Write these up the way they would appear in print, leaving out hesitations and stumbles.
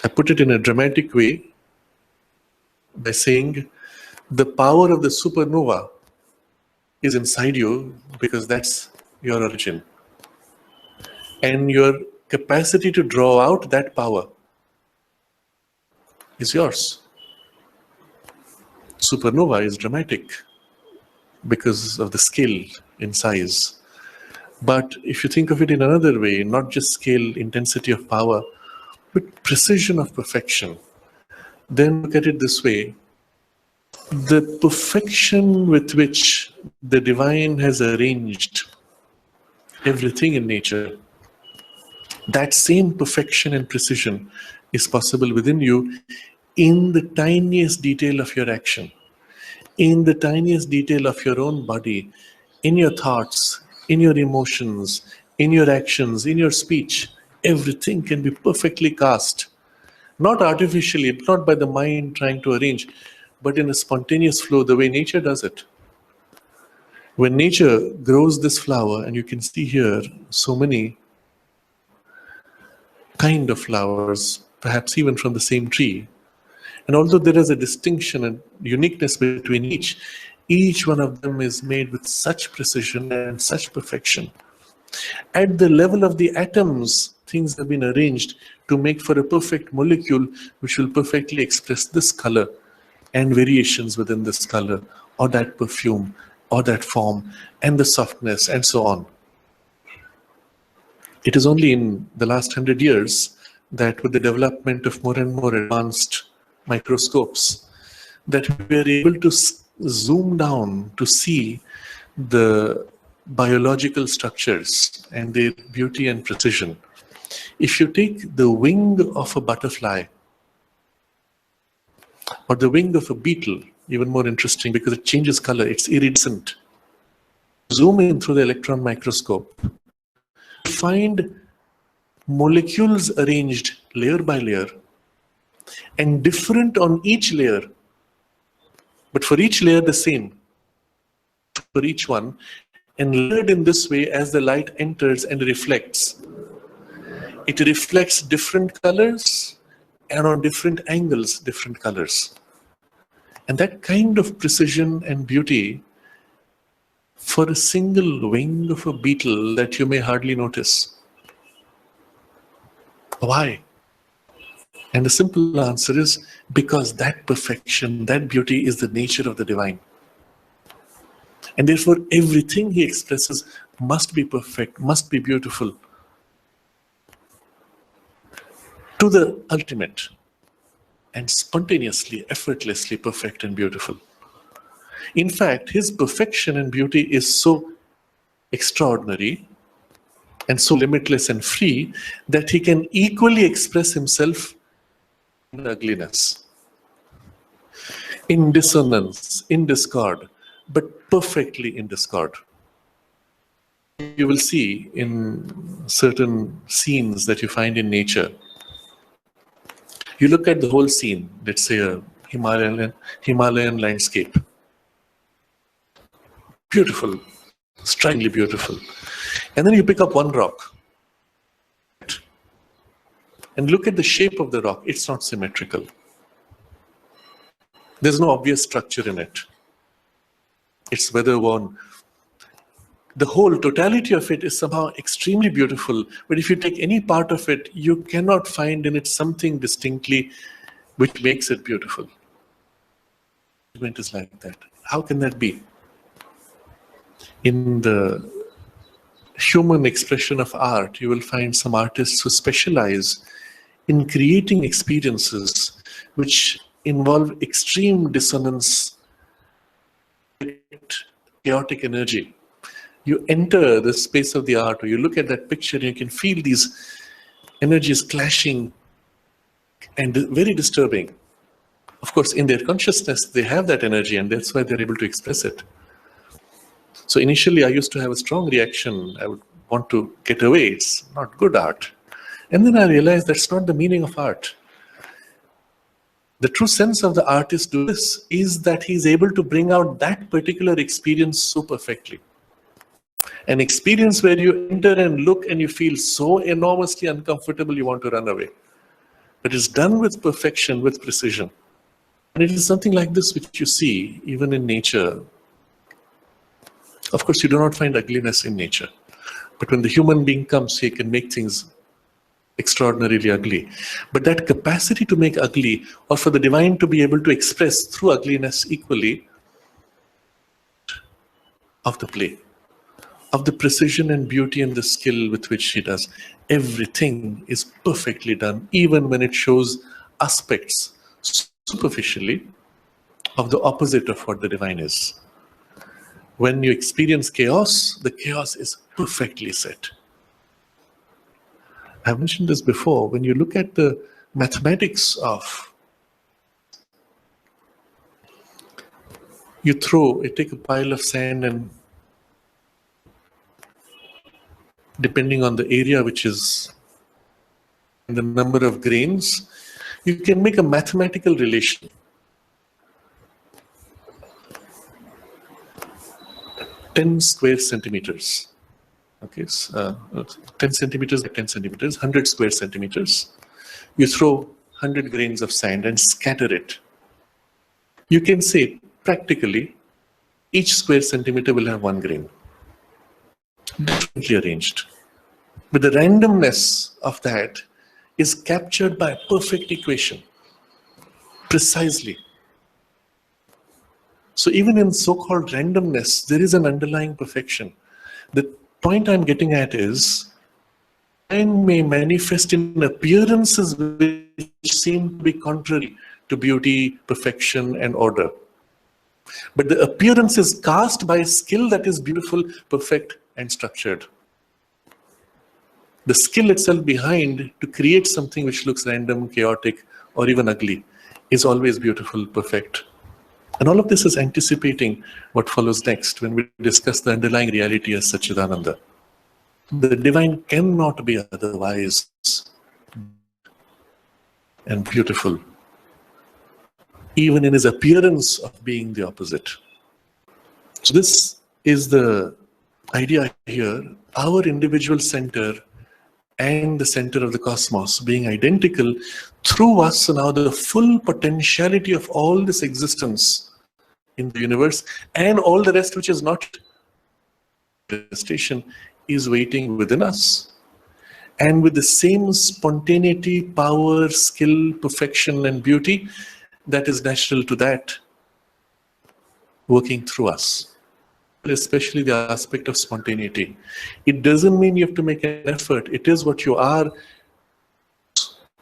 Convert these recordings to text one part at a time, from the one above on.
I put it in a dramatic way by saying the power of the supernova is inside you because that's your origin. And your capacity to draw out that power is yours. Supernova is dramatic because of the scale in size. But if you think of it in another way, not just scale, intensity of power, but precision of perfection, then look at it this way. The perfection with which the divine has arranged everything in nature, that same perfection and precision is possible within you in the tiniest detail of your action, in the tiniest detail of your own body, in your thoughts, in your emotions, in your actions, in your speech. Everything can be perfectly cast. Not artificially, not by the mind trying to arrange, but in a spontaneous flow, the way nature does it. When nature grows this flower, and you can see here so many kind of flowers, perhaps even from the same tree, and although there is a distinction and uniqueness between each one of them is made with such precision and such perfection. At the level of the atoms, things have been arranged to make for a perfect molecule which will perfectly express this color and variations within this color, or that perfume, or that form, and the softness, and so on. It is only in the last 100 years that with the development of more and more advanced microscopes that we are able to zoom down to see the biological structures and their beauty and precision. If you take the wing of a butterfly or the wing of a beetle, even more interesting because it changes color, it's iridescent. Zoom in through the electron microscope, find molecules arranged layer by layer and different on each layer, but for each layer the same for each one, and layered in this way as the light enters and reflects. It reflects different colors and on different angles, different colors. And that kind of precision and beauty for a single wing of a beetle that you may hardly notice. Why? And the simple answer is because that perfection, that beauty is the nature of the divine. And therefore everything he expresses must be perfect, must be beautiful, to the ultimate, and spontaneously, effortlessly perfect and beautiful. In fact, his perfection and beauty is so extraordinary and so limitless and free that he can equally express himself in ugliness, in dissonance, in discord, but perfectly in discord. You will see in certain scenes that you find in nature. You look at the whole scene, let's say a Himalayan landscape. Beautiful, strikingly beautiful. And then you pick up one rock and look at the shape of the rock. It's not symmetrical. There's no obvious structure in it. It's weather-worn. The whole totality of it is somehow extremely beautiful, but if you take any part of it, you cannot find in it something distinctly which makes it beautiful. It is like that. How can that be? In the human expression of art, you will find some artists who specialize in creating experiences which involve extreme dissonance, chaotic energy. You enter the space of the art, or you look at that picture, and you can feel these energies clashing and very disturbing. Of course, in their consciousness, they have that energy, and that's why they're able to express it. So initially, I used to have a strong reaction. I would want to get away. It's not good art. And then I realized that's not the meaning of art. The true sense of the artist to this is that he's able to bring out that particular experience so perfectly. An experience where you enter and look and you feel so enormously uncomfortable you want to run away. But it's done with perfection, with precision. And it is something like this which you see even in nature. Of course, you do not find ugliness in nature. But when the human being comes, he can make things extraordinarily ugly. But that capacity to make ugly, or for the divine to be able to express through ugliness equally, of the play, of the precision and beauty and the skill with which she does. Everything is perfectly done, even when it shows aspects superficially of the opposite of what the divine is. When you experience chaos, the chaos is perfectly set. I've mentioned this before. When you look at the mathematics of, you take a pile of sand, and depending on the area which is and the number of grains, you can make a mathematical relation. 10 square centimeters. Okay, so, 10 centimeters by 10 centimeters, 100 square centimeters. You throw 100 grains of sand and scatter it. You can say, practically, each square centimeter will have 1 grain. Differently arranged. But the randomness of that is captured by a perfect equation. Precisely. So even in so-called randomness, there is an underlying perfection. The point I'm getting at is, mind may manifest in appearances which seem to be contrary to beauty, perfection, and order. But the appearance is cast by skill that is beautiful, perfect, and structured. The skill itself behind to create something which looks random, chaotic, or even ugly is always beautiful, perfect. And all of this is anticipating what follows next when we discuss the underlying reality as Satchitananda. The divine cannot be otherwise and beautiful, even in his appearance of being the opposite. So this is the idea here, our individual center and the center of the cosmos being identical. Through us now the full potentiality of all this existence in the universe and all the rest which is not manifestation is waiting within us. And with the same spontaneity, power, skill, perfection, and beauty that is natural to that, working through us. Especially the aspect of spontaneity. It doesn't mean you have to make an effort. It is what you are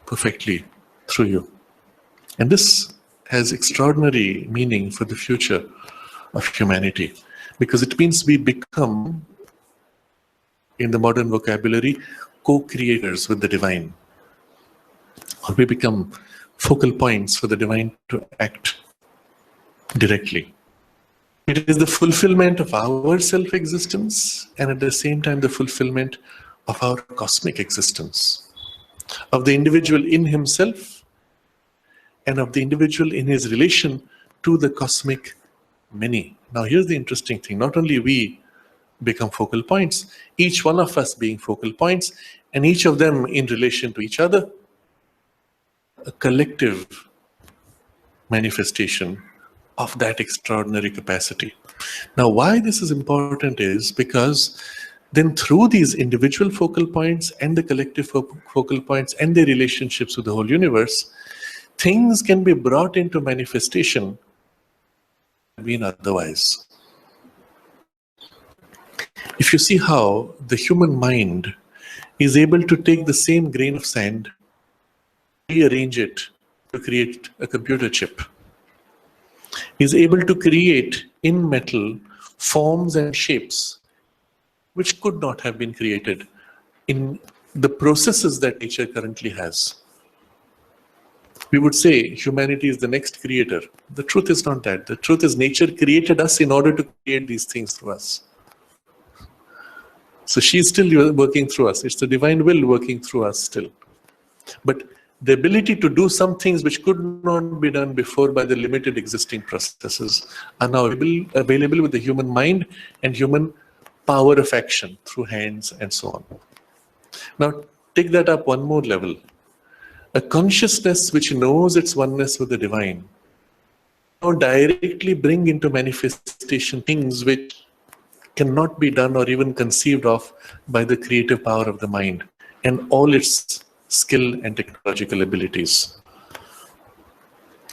perfectly through you. And this has extraordinary meaning for the future of humanity, because it means we become, in the modern vocabulary, co-creators with the divine. Or we become focal points for the divine to act directly. It is the fulfillment of our self-existence and at the same time the fulfillment of our cosmic existence, of the individual in himself and of the individual in his relation to the cosmic many. Now here's the interesting thing. Not only we become focal points, each one of us being focal points, and each of them in relation to each other, a collective manifestation of that extraordinary capacity. Now, why this is important is because then through these individual focal points and the collective focal points and their relationships with the whole universe, things can be brought into manifestation been otherwise. If you see how the human mind is able to take the same grain of sand, rearrange it to create a computer chip, is able to create in metal forms and shapes which could not have been created in the processes that nature currently has. We would say humanity is the next creator. The truth is not that. The truth is nature created us in order to create these things through us. So she's still working through us. It's the divine will working through us still. But the ability to do some things which could not be done before by the limited existing processes are now available with the human mind and human power of action through hands and so on. Now take that up one more level. A consciousness which knows its oneness with the divine now directly bring into manifestation things which cannot be done or even conceived of by the creative power of the mind and all its skill and technological abilities.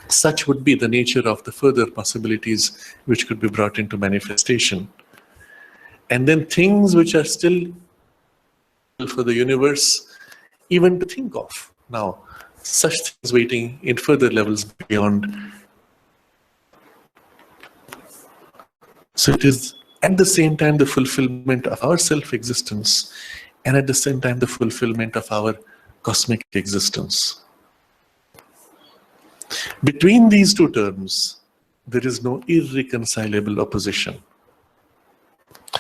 Such would be the nature of the further possibilities which could be brought into manifestation. And then things which are still for the universe even to think of. Now, such things waiting in further levels beyond. So it is at the same time the fulfillment of our self-existence and at the same time the fulfillment of our cosmic existence. Between these two terms, there is no irreconcilable opposition.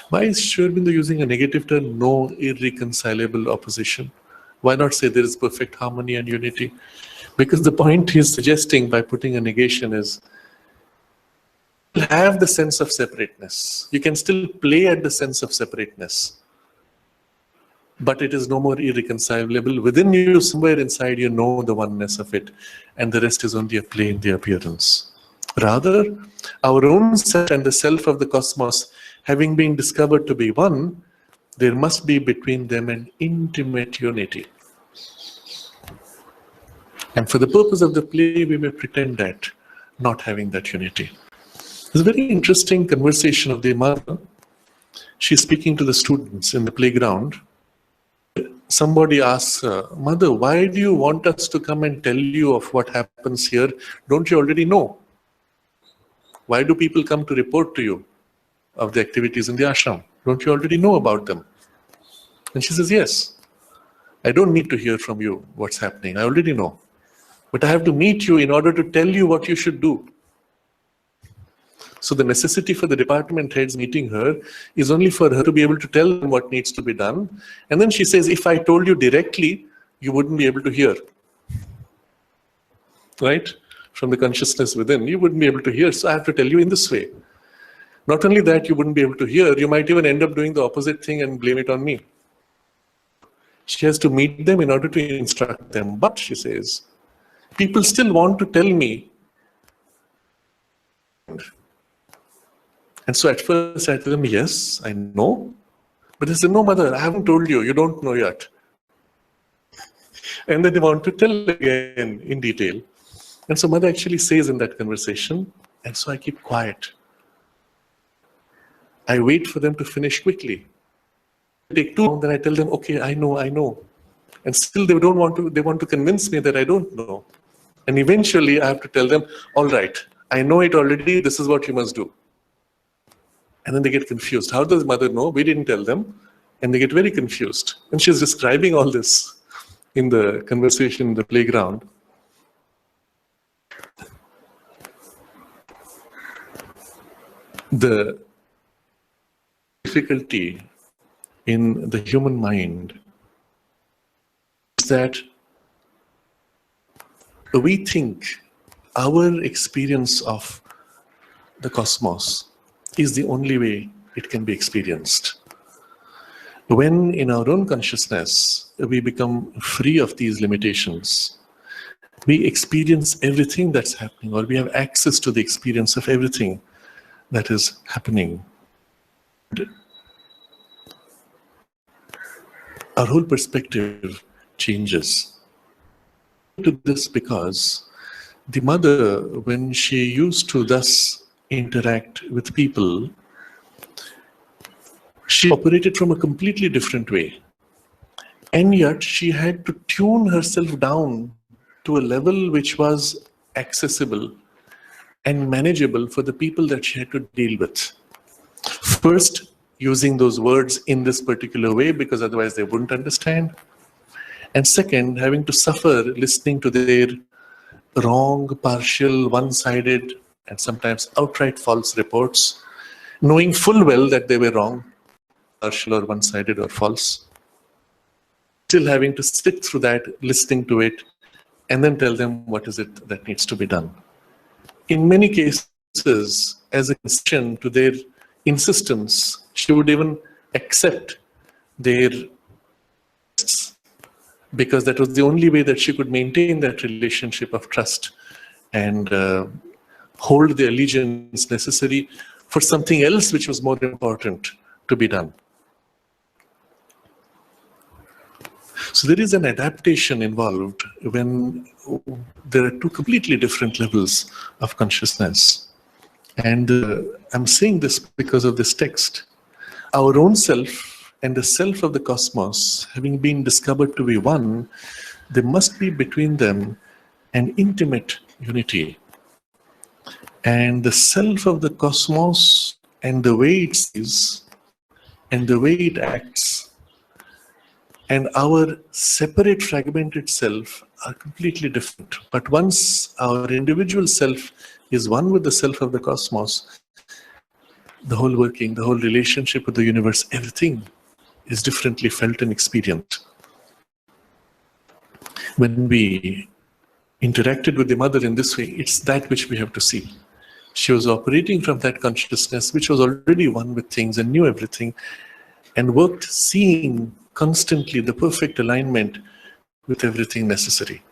Why is Sri Aurobindo using a negative term, no irreconcilable opposition? Why not say there is perfect harmony and unity? Because the point he is suggesting by putting a negation is have the sense of separateness. You can still play at the sense of separateness, but it is no more irreconcilable. Within you, somewhere inside, you know the oneness of it, and the rest is only a play in the appearance. Rather, our own self and the self of the cosmos, having been discovered to be one, there must be between them an intimate unity. And for the purpose of the play, we may pretend that, not having that unity. It's a very interesting conversation of the mother. She's speaking to the students in the playground. Somebody asks her, Mother, why do you want us to come and tell you of what happens here? Don't you already know? Why do people come to report to you of the activities in the ashram? Don't you already know about them? And she says, yes. I don't need to hear from you what's happening. I already know. But I have to meet you in order to tell you what you should do. So the necessity for the department heads meeting her is only for her to be able to tell them what needs to be done. And then she says, if I told you directly, you wouldn't be able to hear. Right? From the consciousness within, you wouldn't be able to hear. So I have to tell you in this way. Not only that, you wouldn't be able to hear, you might even end up doing the opposite thing and blame it on me. She has to meet them in order to instruct them. But, she says, people still want to tell me. And so at first I tell them, yes, I know. But they say, no, Mother, I haven't told you. You don't know yet. And then they want to tell again in detail. And so Mother actually says in that conversation, and so I keep quiet. I wait for them to finish quickly. They take too long, then I tell them, okay, I know. And still they want to convince me that I don't know. And eventually I have to tell them, all right, I know it already, this is what you must do. And then they get confused. How does Mother know? We didn't tell them. And they get very confused. And she's describing all this in the conversation in the playground. The difficulty in the human mind is that we think our experience of the cosmos is the only way it can be experienced. When in our own consciousness we become free of these limitations, we experience everything that's happening, or we have access to the experience of everything that is happening. Our whole perspective changes. To this because The mother, when she used to thus interact with people, she operated from a completely different way. And yet she had to tune herself down to a level which was accessible and manageable for the people that she had to deal with. First, using those words in this particular way because otherwise they wouldn't understand. And second, having to suffer listening to their wrong, partial, one-sided, and sometimes outright false reports, knowing full well that they were wrong, partial or one-sided or false. Still having to sit through that, listening to it, and then tell them what is it that needs to be done. In many cases, as a concession to their insistence, she would even accept their because that was the only way that she could maintain that relationship of trust and hold the allegiance necessary for something else which was more important to be done. So there is an adaptation involved when there are two completely different levels of consciousness. And I'm saying this because of this text. Our own self and the self of the cosmos, having been discovered to be one, there must be between them an intimate unity. And the self of the cosmos and the way it sees and the way it acts and our separate fragmented self are completely different. But once our individual self is one with the self of the cosmos, the whole working, the whole relationship with the universe, everything is differently felt and experienced. When we interacted with the mother in this way, it's that which we have to see. She was operating from that consciousness which was already one with things and knew everything and worked seeing constantly the perfect alignment with everything necessary.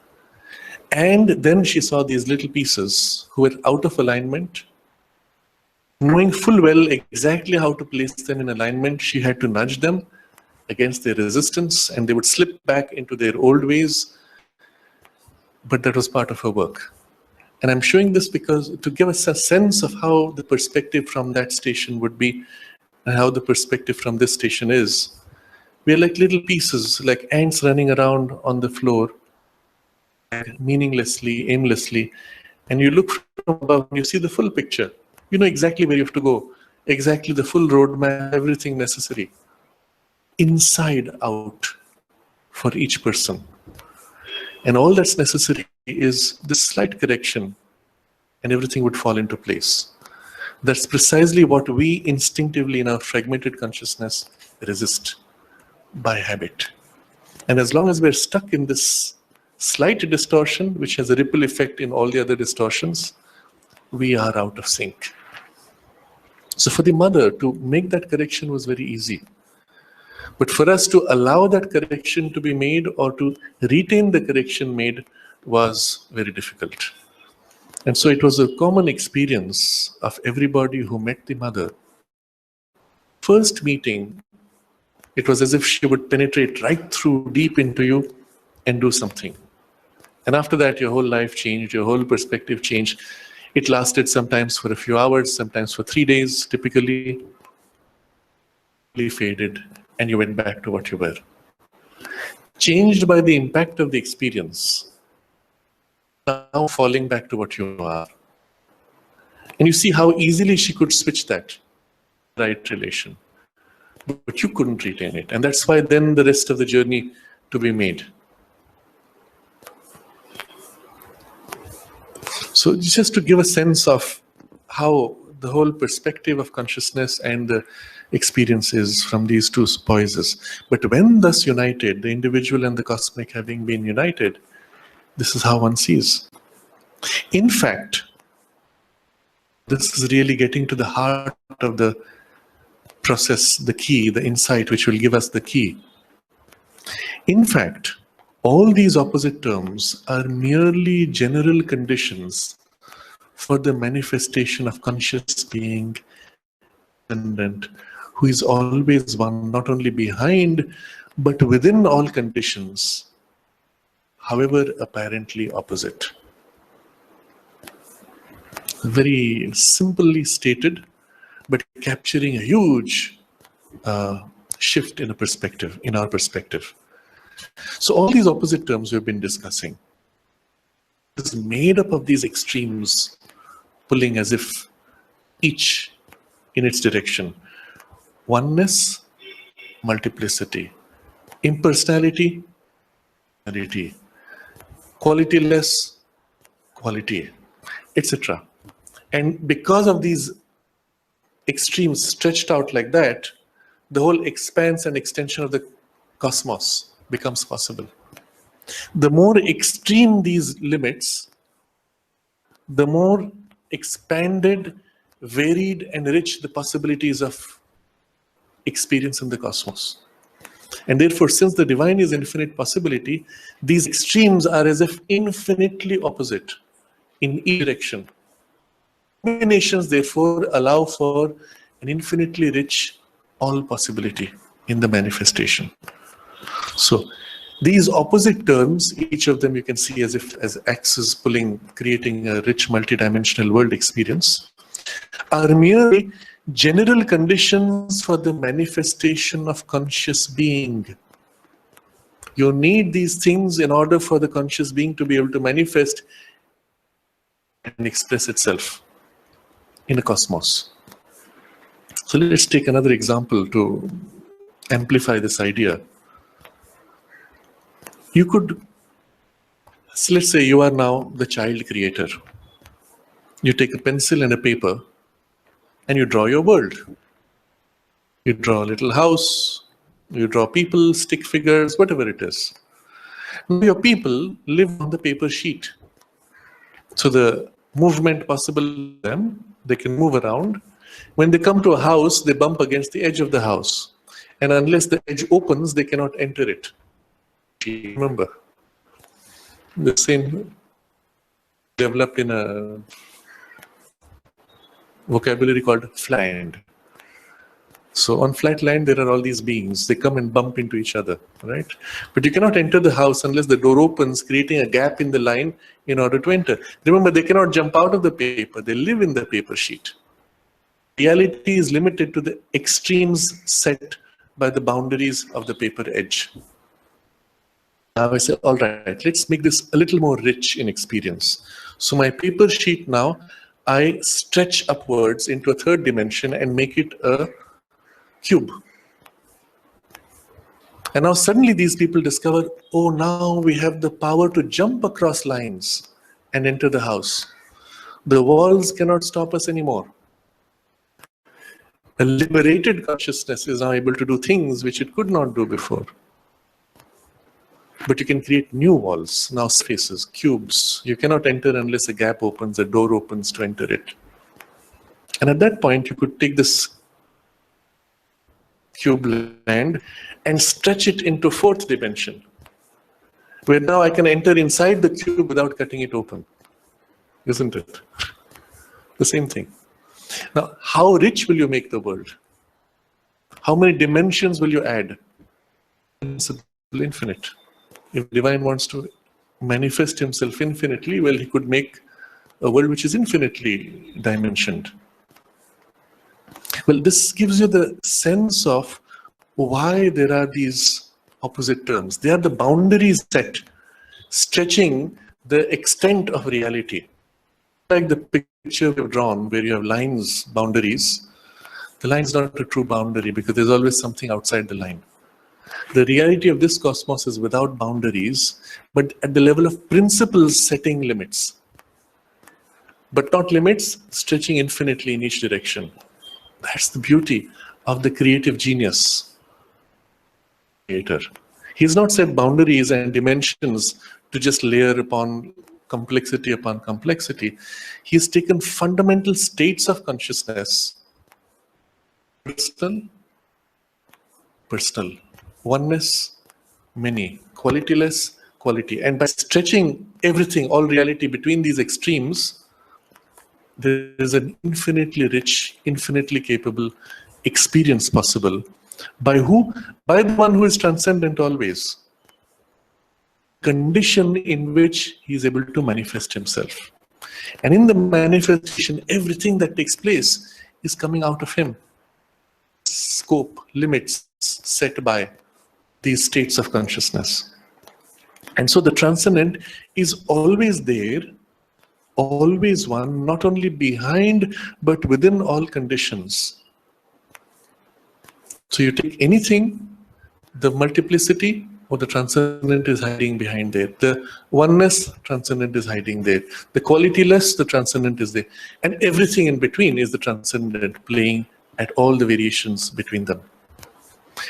And then she saw these little pieces who were out of alignment. Knowing full well exactly how to place them in alignment, she had to nudge them against their resistance and they would slip back into their old ways. But that was part of her work. And I'm showing this because to give us a sense of how the perspective from that station would be and how the perspective from this station is. We are like little pieces, like ants running around on the floor, meaninglessly, aimlessly. And you look from above and you see the full picture. You know exactly where you have to go, exactly the full roadmap, everything necessary. Inside out for each person. And all that's necessary is the slight correction and everything would fall into place. That's precisely what we instinctively in our fragmented consciousness resist by habit. And as long as we're stuck in this slight distortion, which has a ripple effect in all the other distortions, we are out of sync. So for the mother to make that correction was very easy. But for us to allow that correction to be made or to retain the correction made was very difficult. And so it was a common experience of everybody who met the mother. First meeting, it was as if she would penetrate right through deep into you and do something. And after that, your whole life changed, your whole perspective changed. It lasted sometimes for a few hours, sometimes for 3 days, typically. Faded, and you went back to what you were. Changed by the impact of the experience, now falling back to what you are. And you see how easily she could switch that right relation. But you couldn't retain it. And that's why then the rest of the journey to be made. So just to give a sense of how the whole perspective of consciousness and the experiences from these two poises. But when thus united, the individual and the cosmic having been united, this is how one sees. In fact, this is really getting to the heart of the process, the key, the insight which will give us the key. In fact, all these opposite terms are merely general conditions for the manifestation of conscious being, who is always one, not only behind, but within all conditions, however apparently opposite. Very simply stated, but capturing a huge shift in a perspective, in our perspective. So all these opposite terms we've been discussing is made up of these extremes pulling as if each in its direction. Oneness, multiplicity. Impersonality, quality. Qualityless, quality, etc. And because of these extremes stretched out like that, the whole expanse and extension of the cosmos becomes possible. The more extreme these limits, the more expanded, varied, and rich the possibilities of experience in the cosmos. And therefore, since the divine is infinite possibility, these extremes are as if infinitely opposite in each direction. Combinations, therefore, allow for an infinitely rich all possibility in the manifestation. So, these opposite terms, each of them you can see as if as axes pulling, creating a rich multidimensional world experience, are merely general conditions for the manifestation of conscious being. You need these things in order for the conscious being to be able to manifest and express itself in a cosmos. So let's take another example to amplify this idea. You could, so let's say you are now the child creator. You take a pencil and a paper and you draw your world. You draw a little house, you draw people, stick figures, whatever it is. Now your people live on the paper sheet. So the movement possible to them, they can move around. When they come to a house, they bump against the edge of the house. And unless the edge opens, they cannot enter it. Remember, the same developed in a vocabulary called flat. So on flat land, there are all these beings. They come and bump into each other, right? But you cannot enter the house unless the door opens, creating a gap in the line in order to enter. Remember, they cannot jump out of the paper. They live in the paper sheet. Reality is limited to the extremes set by the boundaries of the paper edge. Now I say, all right, let's make this a little more rich in experience. So my paper sheet now, I stretch upwards into a third dimension and make it a cube. And now suddenly these people discover, oh, now we have the power to jump across lines and enter the house. The walls cannot stop us anymore. A liberated consciousness is now able to do things which it could not do before. But you can create new walls, now spaces, cubes. You cannot enter unless a gap opens, a door opens to enter it. And at that point, you could take this cube land and stretch it into fourth dimension, where now I can enter inside the cube without cutting it open. Isn't it? The same thing. Now, how rich will you make the world? How many dimensions will you add? It's infinite. If divine wants to manifest himself infinitely, well, he could make a world which is infinitely dimensioned. Well, this gives you the sense of why there are these opposite terms. They are the boundaries set, stretching the extent of reality. Like the picture we've drawn, where you have lines, boundaries. The line is not a true boundary because there's always something outside the line. The reality of this cosmos is without boundaries, but at the level of principles setting limits. But not limits, stretching infinitely in each direction. That's the beauty of the creative genius. Creator. He's not set boundaries and dimensions to just layer upon complexity upon complexity. He's taken fundamental states of consciousness. Personal. Oneness, many. Qualityless, quality. And by stretching everything, all reality between these extremes, there is an infinitely rich, infinitely capable experience possible. By who? By the one who is transcendent always. Condition in which he is able to manifest himself. And in the manifestation, everything that takes place is coming out of him. Scope, limits set by these states of consciousness. And so the transcendent is always there, always one, not only behind, but within all conditions. So you take anything, the multiplicity or the transcendent is hiding behind there. The oneness, transcendent is hiding there. The qualityless, the transcendent is there. And everything in between is the transcendent playing at all the variations between them.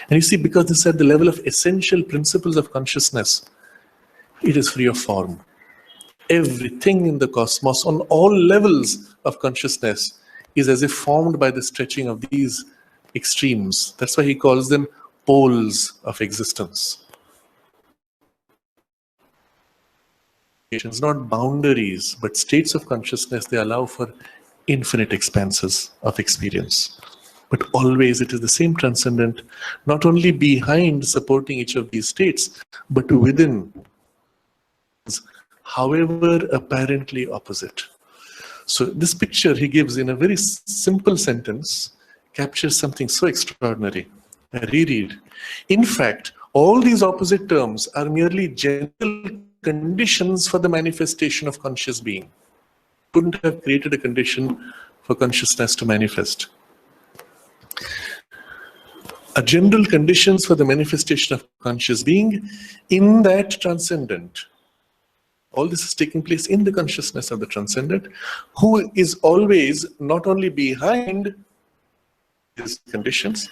And you see, because this is at the level of essential principles of consciousness, it is free of form. Everything in the cosmos on all levels of consciousness is as if formed by the stretching of these extremes. That's why he calls them poles of existence. It's not boundaries, but states of consciousness. They allow for infinite expanses of experience. But always it is the same transcendent, not only behind supporting each of these states, but within, however apparently opposite. So this picture he gives in a very simple sentence captures something so extraordinary. I reread. In fact, all these opposite terms are merely general conditions for the manifestation of conscious being. Couldn't have created a condition for consciousness to manifest. A general conditions for the manifestation of conscious being in that transcendent. All this is taking place in the consciousness of the transcendent, who is always not only behind these conditions,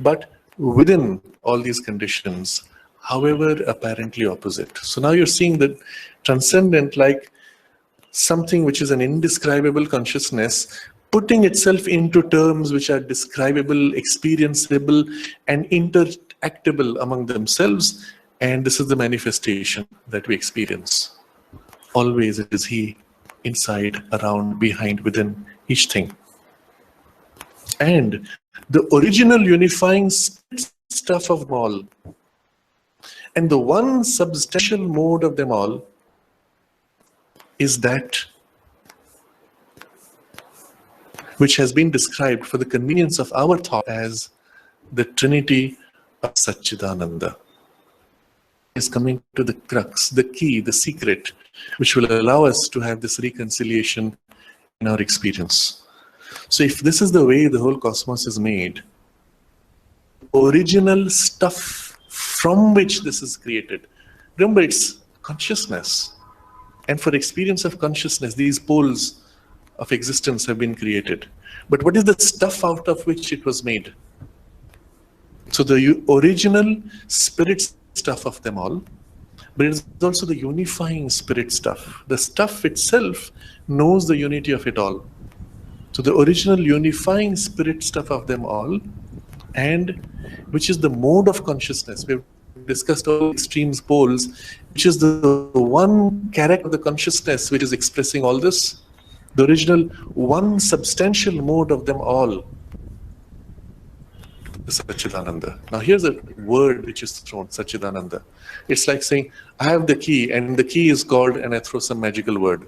but within all these conditions, however apparently opposite. So now you're seeing the transcendent like something which is an indescribable consciousness, putting itself into terms which are describable, experienceable, and interactable among themselves. And this is the manifestation that we experience. Always it is he, inside, around, behind, within each thing. And the original unifying stuff of them all, and the one substantial mode of them all, is that which has been described for the convenience of our thought as the Trinity of Satchitananda. Is coming to the crux, the key, the secret, which will allow us to have this reconciliation in our experience. So if this is the way the whole cosmos is made, original stuff from which this is created, remember it's consciousness. And for experience of consciousness, these poles of existence have been created. But what is the stuff out of which it was made? So the original spirit stuff of them all, but it's also the unifying spirit stuff. The stuff itself knows the unity of it all. So the original unifying spirit stuff of them all, and which is the mode of consciousness. We've discussed all extremes poles, which is the one character of the consciousness which is expressing all this. The original one substantial mode of them all is Satchitananda. Now here's a word which is thrown, Satchitananda. It's like saying, I have the key, and the key is called, and I throw some magical word.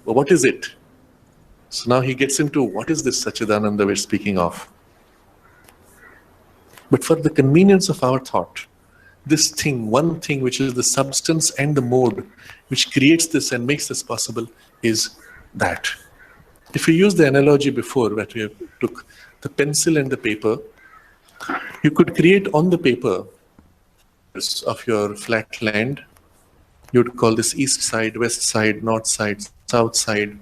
Well, what is it? So now he gets into what is this Satchitananda we're speaking of. But for the convenience of our thought, this thing, one thing which is the substance and the mode which creates this and makes this possible is that. If we use the analogy before that we took the pencil and the paper, you could create on the paper of your flat land, you would call this east side, west side, north side, south side.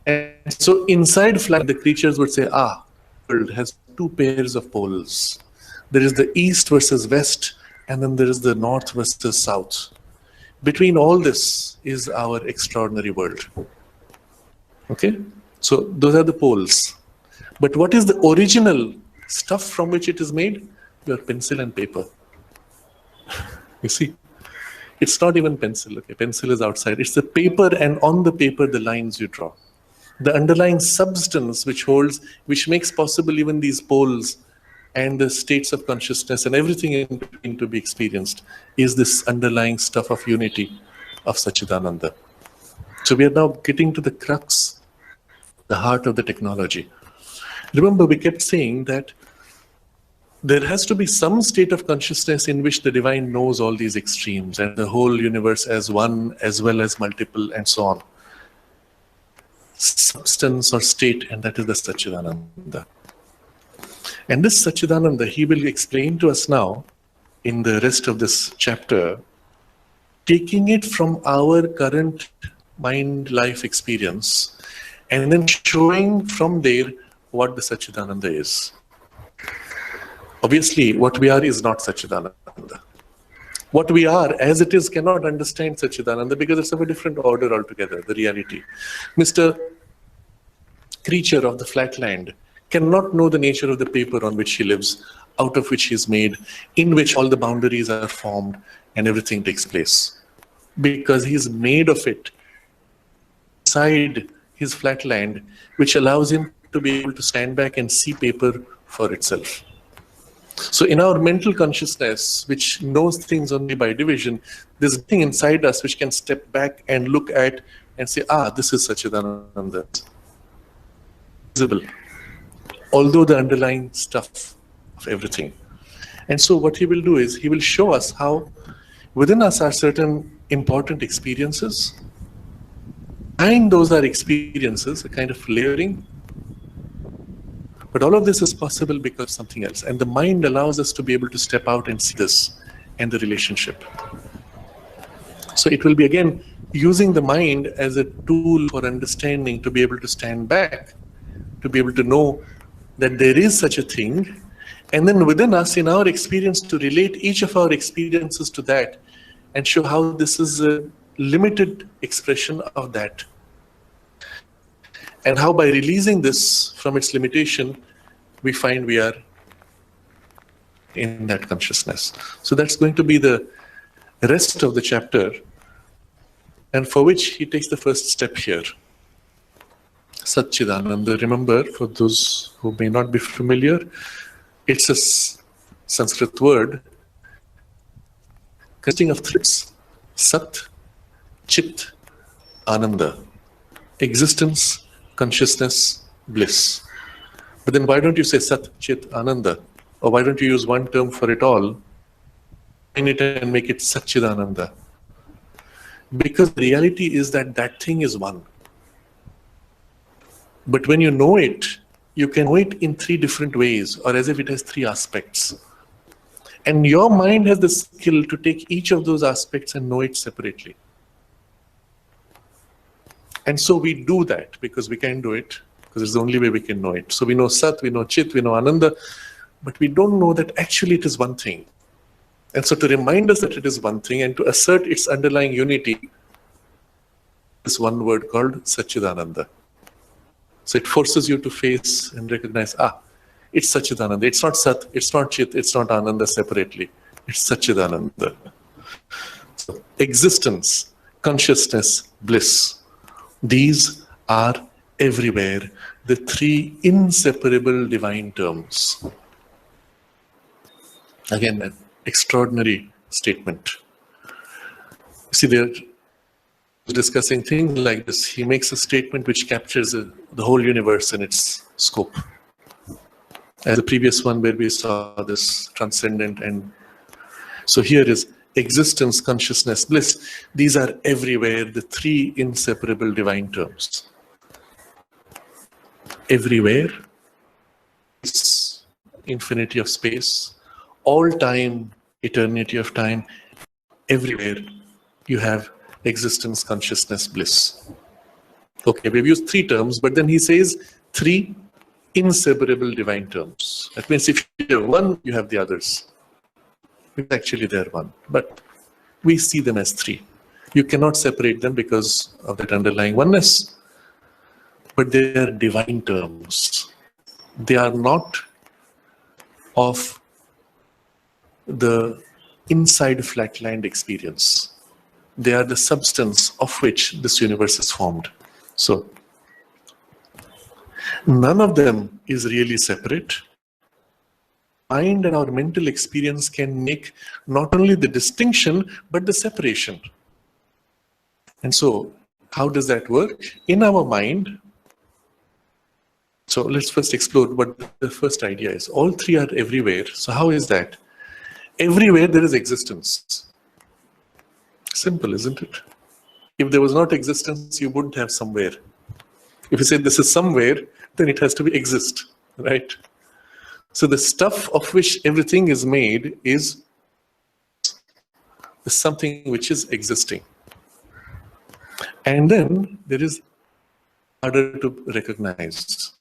And so inside flat, the creatures would say, the world has two pairs of poles. There is the east versus west, and then there is the north versus south. Between all this is our extraordinary world. Okay? So those are the poles. But what is the original stuff from which it is made? Your pencil and paper. You see? It's not even pencil. Okay? Pencil is outside. It's the paper, and on the paper the lines you draw. The underlying substance which holds, which makes possible even these poles and the states of consciousness and everything in between to be experienced, is this underlying stuff of unity of Satchitananda. So we are now getting to the crux, the heart of the technology. Remember, we kept saying that there has to be some state of consciousness in which the divine knows all these extremes and the whole universe as one as well as multiple and so on. Substance or state, and that is the Satchitananda. And this Satchitananda, he will explain to us now in the rest of this chapter, taking it from our current mind life experience and then showing from there what the Satchitananda is. Obviously, what we are is not Satchitananda. What we are as it is cannot understand Satchitananda because it's of a different order altogether, the reality. Mr. Creature of the flatland cannot know the nature of the paper on which he lives, out of which he is made, in which all the boundaries are formed and everything takes place. Because he is made of it, inside his flatland, which allows him to be able to stand back and see paper for itself. So in our mental consciousness, which knows things only by division, there's a thing inside us which can step back and look at and say, this is Satchitananda. Visible. Although the underlying stuff of everything. And so what he will do is, he will show us how within us are certain important experiences, and those are experiences, a kind of layering. But all of this is possible because of something else. And the mind allows us to be able to step out and see this and the relationship. So it will be again using the mind as a tool for understanding, to be able to stand back, to be able to know that there is such a thing. And then within us, in our experience, to relate each of our experiences to that and show how this is a limited expression of that. And how by releasing this from its limitation, we find we are in that consciousness. So that's going to be the rest of the chapter, and for which he takes the first step here. Satchitananda, remember, for those who may not be familiar, it's a Sanskrit word consisting of three: Sat, Chit, Ananda. Existence, consciousness, bliss. But then why don't you say Sat, Chit, Ananda? Or why don't you use one term for it all, in it and make it Satchitananda? Because the reality is that that thing is one. But when you know it, you can know it in three different ways, or as if it has three aspects. And your mind has the skill to take each of those aspects and know it separately. And so we do that because we can do it, because it's the only way we can know it. So we know Sat, we know Chit, we know Ananda, but we don't know that actually it is one thing. And so to remind us that it is one thing and to assert its underlying unity, is one word called Satchitananda. So it forces you to face and recognize, it's Satchitananda. It's not Sat, it's not Chit, it's not Ananda separately. It's Satchitananda. So existence, consciousness, bliss. These are everywhere, the three inseparable divine terms. Again, an extraordinary statement. See, they're discussing things like this. He makes a statement which captures the whole universe in its scope. As the previous one where we saw this transcendent, and so here is existence, consciousness, bliss. These are everywhere, the three inseparable divine terms. Everywhere is infinity of space, all time, eternity of time. Everywhere you have existence, consciousness, bliss. Okay, we've used three terms, but then he says three inseparable divine terms. That means if you have one, you have the others. Actually, they're one, but we see them as three. You cannot separate them because of that underlying oneness, but they are divine terms. They are not of the inside flatland experience. They are the substance of which this universe is formed. So, none of them is really separate. Mind and our mental experience can make not only the distinction, but the separation. And so, How does that work? In our mind, so let's first explore what the first idea is. All three are everywhere. So how is that? Everywhere there is existence. Simple, isn't it? If there was not existence, you wouldn't have somewhere. If you say this is somewhere, then it has to be exist, right? So the stuff of which everything is made is something which is existing. And then there is harder to recognize.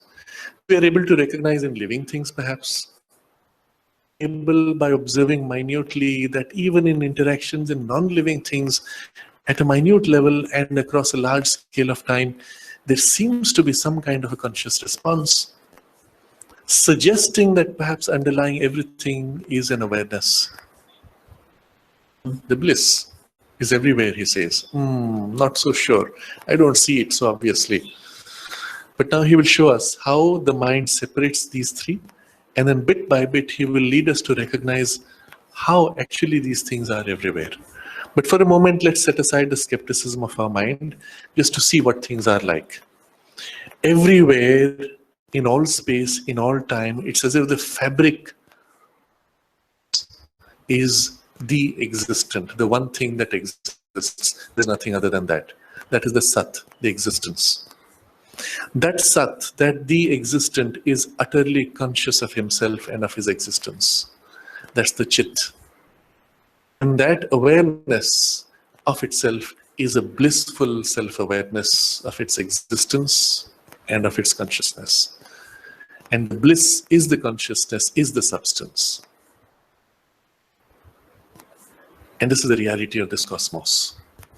We are able to recognize in living things, perhaps. Able by observing minutely that even in interactions in non-living things, at a minute level and across a large scale of time, there seems to be some kind of a conscious response, suggesting that perhaps underlying everything is an awareness. The bliss is everywhere, he says. Not so sure. I don't see it so obviously. But now he will show us how the mind separates these three, and then bit by bit he will lead us to recognize how actually these things are everywhere. But for a moment, let's set aside the skepticism of our mind just to see what things are like. Everywhere, in all space, in all time, it's as if the fabric is the existent, the one thing that exists. There's nothing other than that. That is the Sat, the existence. That Sat, that the existent, is utterly conscious of himself and of his existence. That's the Chit. And that awareness of itself is a blissful self-awareness of its existence and of its consciousness. And the bliss is the consciousness, is the substance. And this is the reality of this cosmos.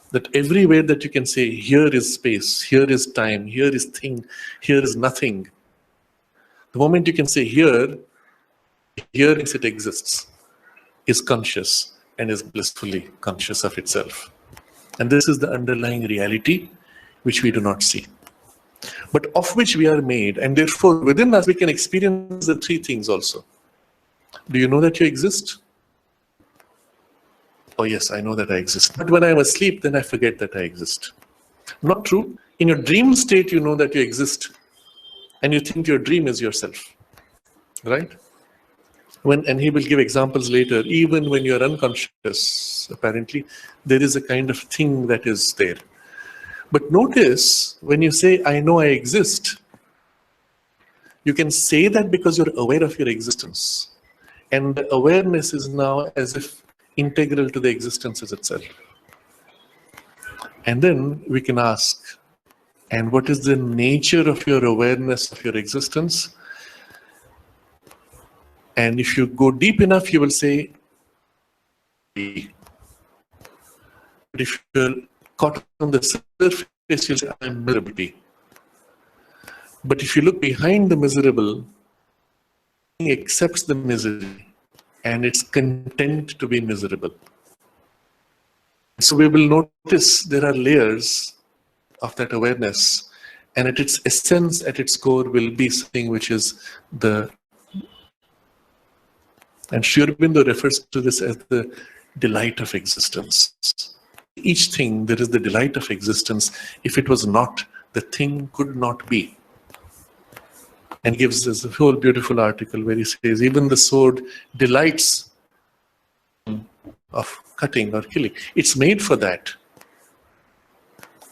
That everywhere that you can say, here is space, here is time, here is thing, here is nothing. The moment you can say here is it exists, is conscious, and is blissfully conscious of itself. And this is the underlying reality which we do not see, but of which we are made, and therefore within us we can experience the three things also. Do you know that you exist? Oh yes, I know that I exist. But when I'm asleep, then I forget that I exist. Not true. In your dream state, you know that you exist, and you think your dream is yourself, right? And he will give examples later, even when you're unconscious, apparently, there is a kind of thing that is there. But notice, when you say, I know I exist, you can say that because you're aware of your existence. And the awareness is now as if integral to the existence itself. And then we can ask, and what is the nature of your awareness of your existence? And if you go deep enough, you will say, but if you're caught on the surface, you'll say, I'm miserable. But if you look behind the miserable, it accepts the misery and it's content to be miserable. So we will notice there are layers of that awareness, and at its essence, at its core, will be something which is the. And Sri Aurobindo refers to this as the delight of existence. Each thing, there is the delight of existence. If it was not, the thing could not be. And gives us a whole beautiful article where he says, even the sword delights of cutting or killing. It's made for that.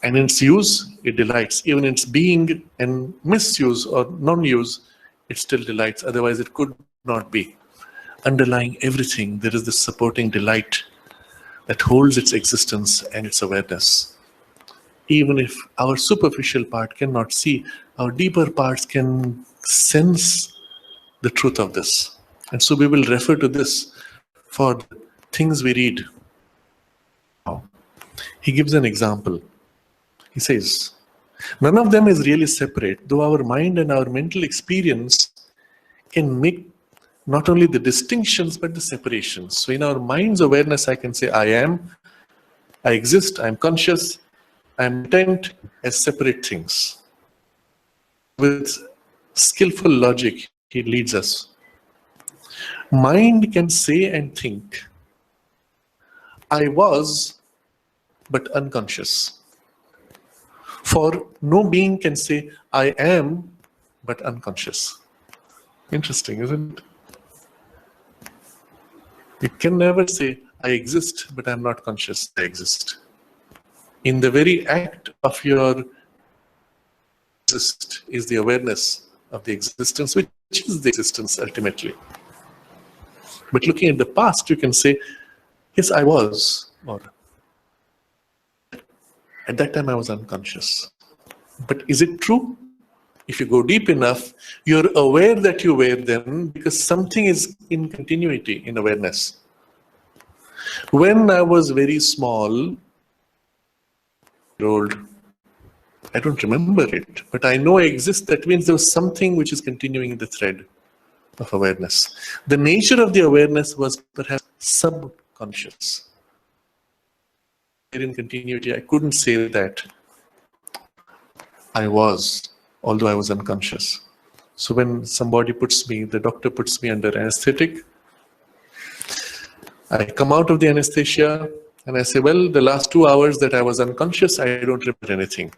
And in its use, it delights. Even in its being and misuse or non-use, it still delights. Otherwise, it could not be. Underlying everything, there is this supporting delight that holds its existence and its awareness. Even if our superficial part cannot see, our deeper parts can sense the truth of this. And so we will refer to this for the things we read. He gives an example. He says, none of them is really separate, though our mind and our mental experience can make not only the distinctions, but the separations. So in our mind's awareness, I can say, I am, I exist, I'm conscious, I'm intent as separate things. With skillful logic, he leads us. Mind can say and think, I was, but unconscious. For no being can say, I am, but unconscious. Interesting, isn't it? It can never say, I exist, but I'm not conscious I exist. In the very act of your exist is the awareness of the existence, which is the existence ultimately. But looking at the past, you can say, yes, I was, or at that time I was unconscious. But is it true? If you go deep enough, you're aware that you were then because something is in continuity in awareness. When I was very small, old, I don't remember it, but I know I exist. That means there was something which is continuing in the thread of awareness. The nature of the awareness was perhaps subconscious. In continuity, I couldn't say that I was, although I was unconscious. So when somebody the doctor puts me under anesthetic, I come out of the anesthesia and I say, well, the last 2 hours that I was unconscious, I don't remember anything.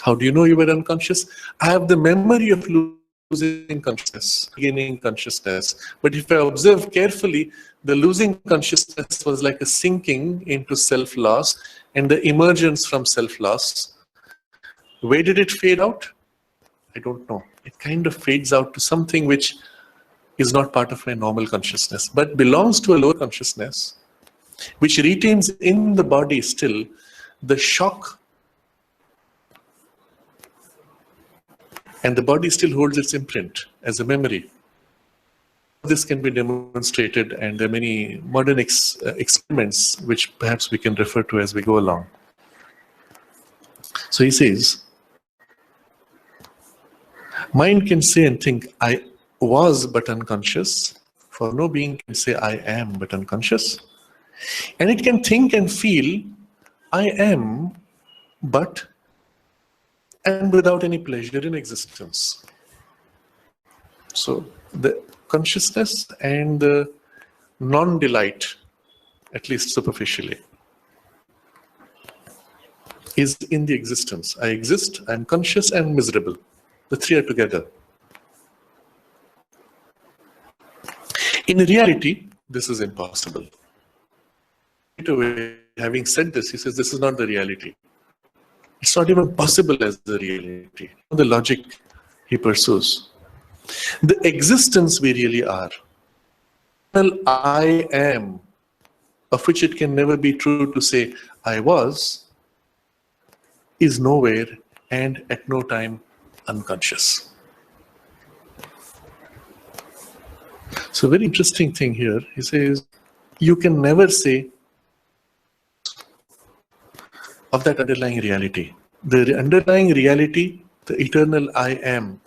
How do you know you were unconscious? I have the memory of losing consciousness, gaining consciousness. But if I observe carefully, the losing consciousness was like a sinking into self-loss and the emergence from self-loss. Where did it fade out? I don't know. It kind of fades out to something which is not part of my normal consciousness, but belongs to a lower consciousness, which retains in the body still the shock, and the body still holds its imprint as a memory. This can be demonstrated, and there are many modern experiments which perhaps we can refer to as we go along. So he says, mind can say and think, I was but unconscious, for no being can say, I am but unconscious. And it can think and feel, I am but, and without any pleasure in existence. So the consciousness and the non-delight, at least superficially, is in the existence. I exist, I'm conscious and miserable. The three are together. In reality, this is impossible. Having said this, he says this is not the reality. It's not even possible as the reality. The logic he pursues. The existence we really are. Well, I am, of which it can never be true to say I was, is nowhere and at no time unconscious. So very interesting thing here. He says, you can never say of that underlying reality. The underlying reality, the eternal I am,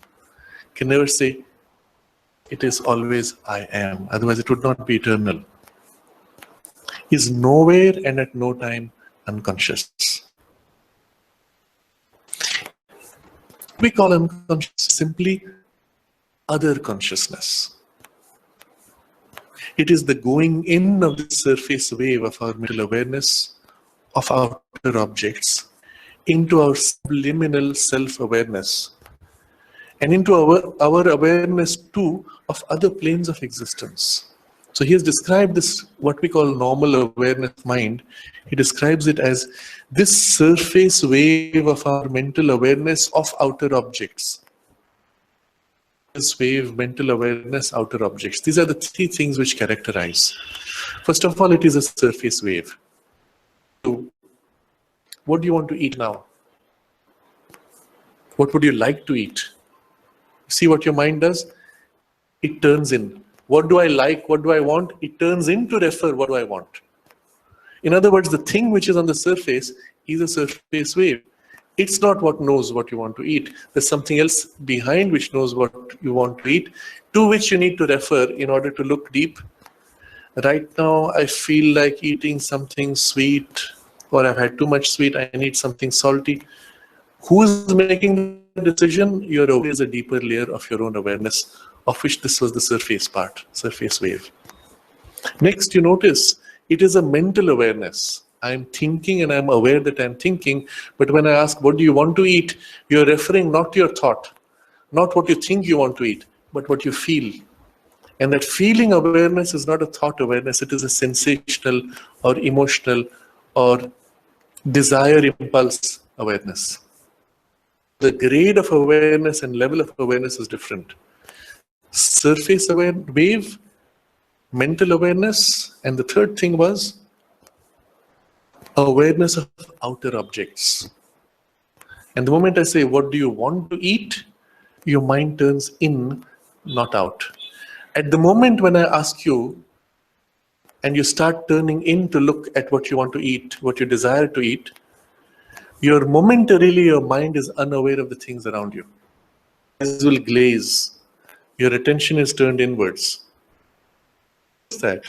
can never say it is always I am. Otherwise it would not be eternal. Is nowhere and at no time unconscious. We call unconscious simply other consciousness. It is the going in of the surface wave of our mental awareness of outer objects into our subliminal self-awareness and into our awareness too of other planes of existence. So he has described this, what we call normal awareness mind. He describes it as this surface wave of our mental awareness of outer objects. This wave, mental awareness, outer objects. These are the three things which characterize. First of all, it is a surface wave. What do you want to eat now? What would you like to eat? See what your mind does? It turns in. What do I like? What do I want? It turns in to refer what do I want. In other words, the thing which is on the surface is a surface wave. It's not what knows what you want to eat. There's something else behind which knows what you want to eat, to which you need to refer in order to look deep. Right now, I feel like eating something sweet, or I've had too much sweet, I need something salty. Who's making the decision? Your awareness is a deeper layer of your own awareness, of which this was the surface part, surface wave. Next, you notice it is a mental awareness. I'm thinking and I'm aware that I'm thinking. But when I ask, what do you want to eat? You're referring not to your thought, not what you think you want to eat, but what you feel. And that feeling awareness is not a thought awareness, it is a sensational or emotional or desire impulse awareness. The grade of awareness and level of awareness is different. Surface aware wave, mental awareness, and the third thing was awareness of outer objects. And the moment I say, what do you want to eat? Your mind turns in, not out. At the moment when I ask you, and you start turning in to look at what you want to eat, what you desire to eat, momentarily your mind is unaware of the things around you. Eyes will glaze. Your attention is turned inwards. What's that?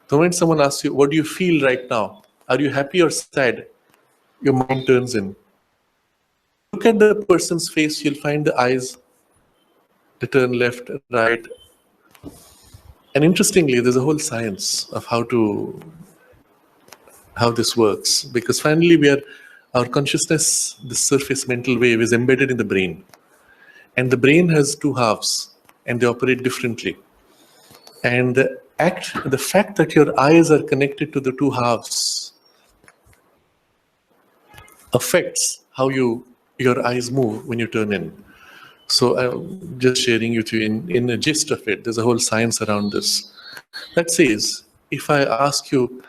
The moment someone asks you, what do you feel right now? Are you happy or sad? Your mind turns in. Look at the person's face, you'll find the eyes, they turn left, right. And interestingly, there's a whole science of how this works. Because finally our consciousness, the surface mental wave, is embedded in the brain. And the brain has two halves, and they operate differently. And the fact that your eyes are connected to the two halves affects how your eyes move when you turn in. So I'm just sharing with you in a gist of it. There's a whole science around this. That says, if I ask you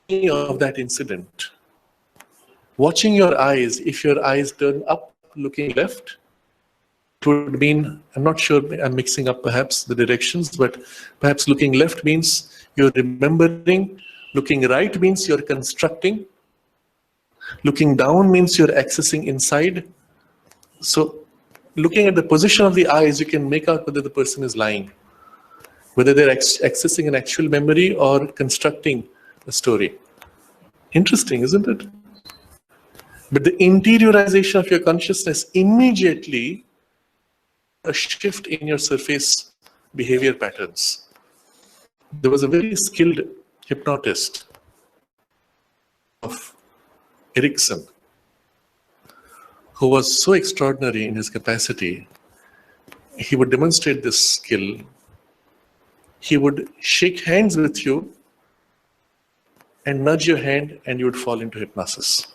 any of that incident, watching your eyes, if your eyes turn up looking left, it would mean, I'm not sure, I'm mixing up perhaps the directions, but perhaps looking left means you're remembering, looking right means you're constructing, looking down means you're accessing inside. So looking at the position of the eyes, you can make out whether the person is lying, whether they're accessing an actual memory or constructing a story. Interesting, isn't it? But the interiorization of your consciousness immediately a shift in your surface behavior patterns. There was a very skilled hypnotist of Erickson who was so extraordinary in his capacity. He would demonstrate this skill. He would shake hands with you and nudge your hand and you would fall into hypnosis.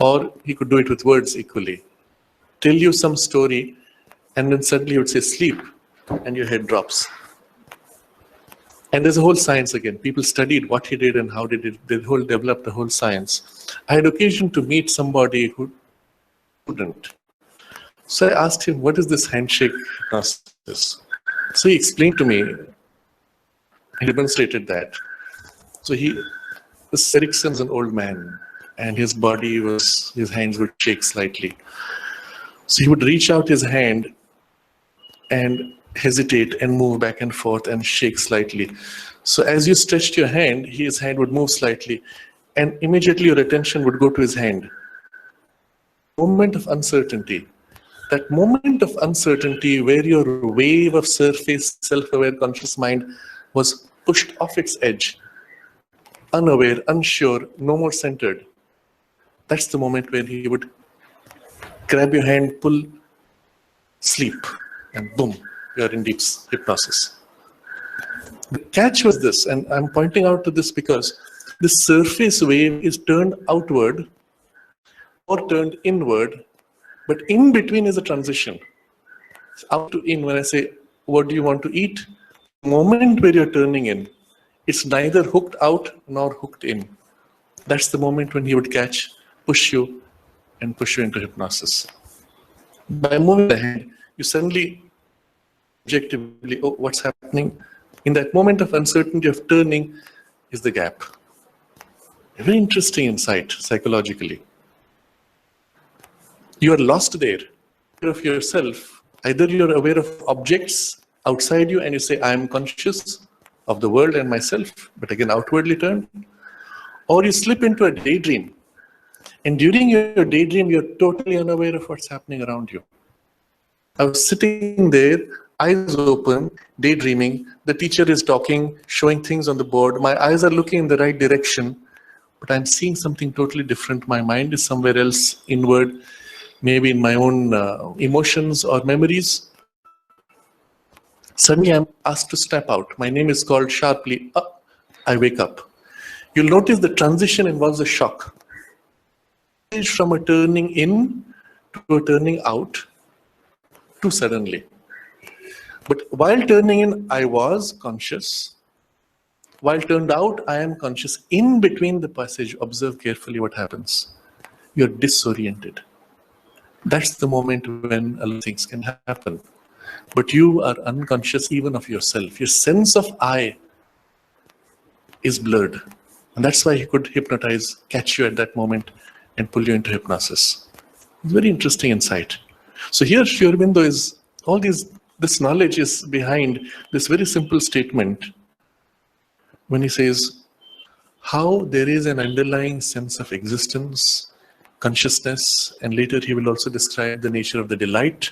Or he could do it with words equally. Tell you some story and then suddenly he would say sleep and your head drops. And there's a whole science again. People studied what he did and how they did. They developed the whole science. I had occasion to meet somebody who couldn't. So I asked him, what is this handshake hypnosis? So he explained to me, he demonstrated that. So this Erickson's an old man and his hands would shake slightly. So he would reach out his hand and hesitate and move back and forth and shake slightly. So as you stretched your hand, his hand would move slightly and immediately your attention would go to his hand. Moment of uncertainty. That moment of uncertainty where your wave of surface, self-aware, conscious mind was pushed off its edge, unaware, unsure, no more centered. That's the moment when he would grab your hand, pull, sleep, and boom, you're in deep hypnosis. The catch was this, and I'm pointing out to this because the surface wave is turned outward or turned inward, but in between is a transition. It's out to in. When I say, what do you want to eat? The moment where you're turning in, it's neither hooked out nor hooked in. That's the moment when he would catch, push you, and push you into hypnosis. By moving the hand, you suddenly, objectively, oh, what's happening? In that moment of uncertainty of turning is the gap. A very interesting insight psychologically. You are lost there, aware of yourself. Either you're aware of objects outside you and you say, I am conscious of the world and myself, but again outwardly turned, or you slip into a daydream. And during your daydream, you're totally unaware of what's happening around you. I was sitting there, eyes open, daydreaming. The teacher is talking, showing things on the board. My eyes are looking in the right direction, but I'm seeing something totally different. My mind is somewhere else, inward, maybe in my own emotions or memories. Suddenly, I'm asked to step out. My name is called sharply. I wake up. You'll notice the transition involves a shock. From a turning in to a turning out too suddenly. But while turning in, I was conscious. While turned out, I am conscious. In between the passage, observe carefully what happens. You're disoriented. That's the moment when a lot of things can happen. But you are unconscious even of yourself. Your sense of I is blurred. And that's why he could hypnotize, catch you at that moment, and pull you into hypnosis. It's very interesting insight. So here Sri Aurobindo is, this knowledge is behind this very simple statement when he says how there is an underlying sense of existence, consciousness, and later he will also describe the nature of the delight.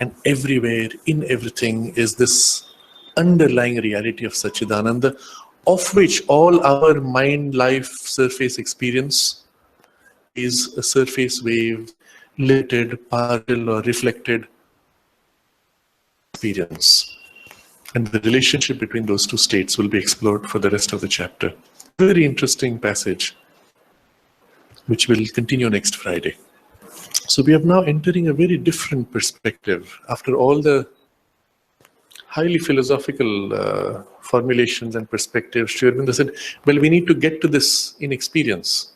And everywhere, in everything, is this underlying reality of Satchitananda, of which all our mind, life, surface experience is a surface wave, limited, partial, or reflected experience. And the relationship between those two states will be explored for the rest of the chapter. Very interesting passage, which will continue next Friday. So we are now entering a very different perspective. After all the highly philosophical formulations and perspectives, Sri Aurobindo said, well, we need to get to this in experience.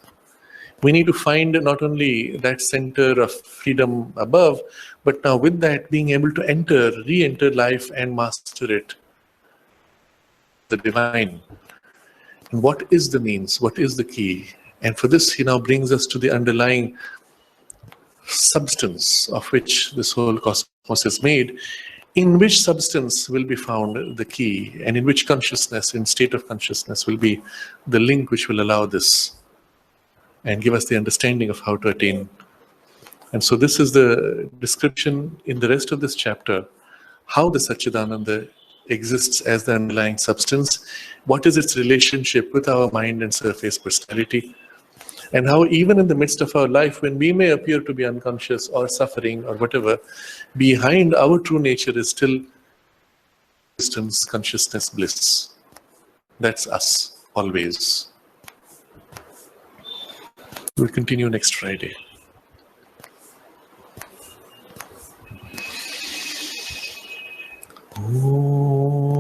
We need to find not only that center of freedom above, but now with that being able to enter, re-enter life and master it, the divine. And what is the means? What is the key? And for this, he now brings us to the underlying substance of which this whole cosmos is made, in which substance will be found the key, and in which consciousness, in state of consciousness, will be the link which will allow this and give us the understanding of how to attain. And so this is the description in the rest of this chapter, how the Satchitananda exists as the underlying substance, what is its relationship with our mind and surface personality, and how even in the midst of our life, when we may appear to be unconscious or suffering or whatever, behind our true nature is still existence, consciousness, bliss. That's us, always. We'll continue next Friday. Oh.